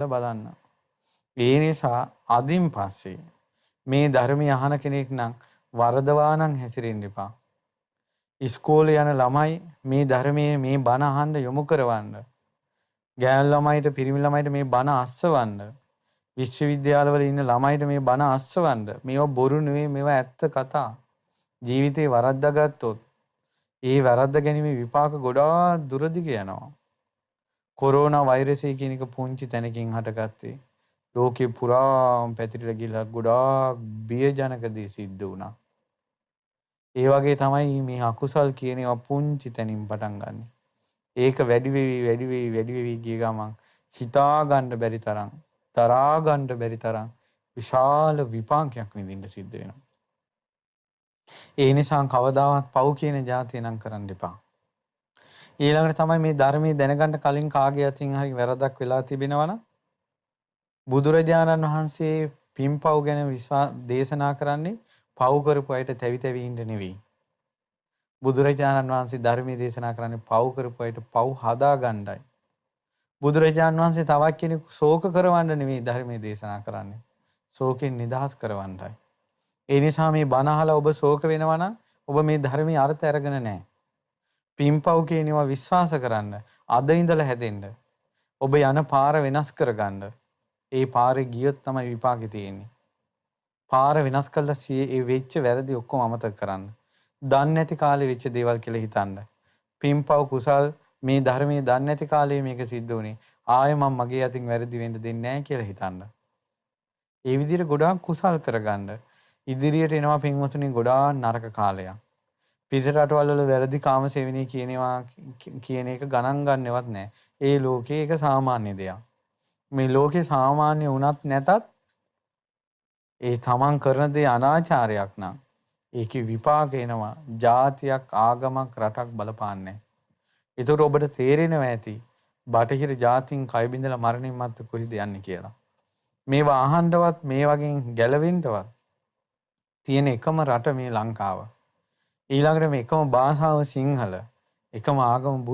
බලන්න. ඒ නිසා අදින් පස්සේ මේ ධර්මය අහන කෙනෙක් නම් වරදවා නම් හැසිරෙන්න එපා. ඉස්කෝලේ යන ළමයි මේ ධර්මයේ මේ බණ අහන්න යොමු කරවන්න. ගෑනු ළමයිට පිරිමි ළමයිට මේ බණ අස්සවන්න. විශ්වවිද්‍යාලවල ඉන්න ළමයිට මේ බණ අස්සවන්න. මේවා බොරු නෙවෙයි, මේවා ඇත්ත කතා. ජීවිතේ වරද්දාගත්තොත් ඒ වරද්ද ගැනීමේ විපාක ගොඩාක් දුරදිග යනවා. කොරෝනා වෛරසය කියන එක පුංචි තැනකින් හටගත්තේ. ලෝකේ පුරාම පැතිරිලා ගිහලා ගොඩාක් බියජනක දේ සිද්ධ වුණා. ඒ වගේ තමයි මේ අකුසල් කියන ඒවා පුංචි තැනින් පටන් ගන්නෙ. ඒක වැඩි වෙවි ගිය ගමන් හිතා ගන්න බැරි තරම්, තරහා ගන්න බැරි තරම් විශාල විපාකයක් විඳින්න සිද්ධ වෙනවා. ඒ නිසා කවදාවත් පව් කියන જાතිය නම් කරන්න එපා. ඊළඟට තමයි මේ ධර්මයේ දැනගන්න කලින් කාගේ අතින් හරි වැරදක් වෙලා තිබෙනවා නම් බුදුරජාණන් වහන්සේ පින්පව් ගැන දේශනා කරන්නේ පව් කරපු අයට තැවි තැවි ඉන්න නෙවෙයි. බුදුරජාණන් වහන්සේ ධර්මයේ දේශනා කරන්නේ පව් කරපු අයට පව් හදා ගන්නයි. බුදුරජාණන් වහන්සේ තවත් කෙනෙකු ශෝක කරවන්න නෙවෙයි ධර්මයේ දේශනා කරන්නේ. ශෝකෙන් නිදහස් කරවන්නයි. ඒ නිසා මේ බණ අහලා ඔබ ශෝක වෙනවා නම් ඔබ මේ ධර්මයේ අර්ථය අරගෙන නැහැ. පින්පව් කියනවා විශ්වාස කරන්න. අද ඉඳලා හැදෙන්න. ඔබ යන පාර වෙනස් කරගන්න. ඒ පාරේ ගියොත් තමයි විපාකෙ තියෙන්නේ. පාර වෙනස් කළා ඒ වෙච්ච වැරදි ඔක්කොම අමතක කරන්න. දන්නේ නැති කාලේ වෙච්ච දේවල් කියලා හිතන්න. පින්පව් කුසල් මේ ධර්මයේ දන්නේ නැති කාලේ මේක සිද්ධ වුණේ. ආයෙ මම මගේ අතින් වැරදි වෙන්න දෙන්නේ නැහැ කියලා හිතන්න. ඒ විදිහට ගොඩාක් කුසල් කරගන්න. ඉදිරියට එනවා පින්වතුනි ගොඩාක් නරක කාලයක්. පිට රටවල් වල වැරදි කාමසේවනී කියන එක ගණන් ගන්නවත් නැහැ. ඒ ලෝකේ ඒක සාමාන්‍ය දෙයක්. මේ ලෝකේ සාමාන්‍ය වුණත් නැතත් ඒ තමන් කරන දේ අනාචාරයක් නම් ඒකේ විපාක එනවා. ජාතියක්, ආගමක්, රටක් බලපාන්නේ. ඒතකොට ඔබට තේරෙනවා ඇති බටහිර ජාතින් කය බිඳලා මරණින් මත්තේ කොහෙද යන්නේ කියලා. මේවා අහන්නවත් මේ වගේ ගැලවෙන්නවත් තියෙන එකම රට මේ ලංකාව. ඊළඟට මේ එකම භාෂාව සිංහල, එකම ආගම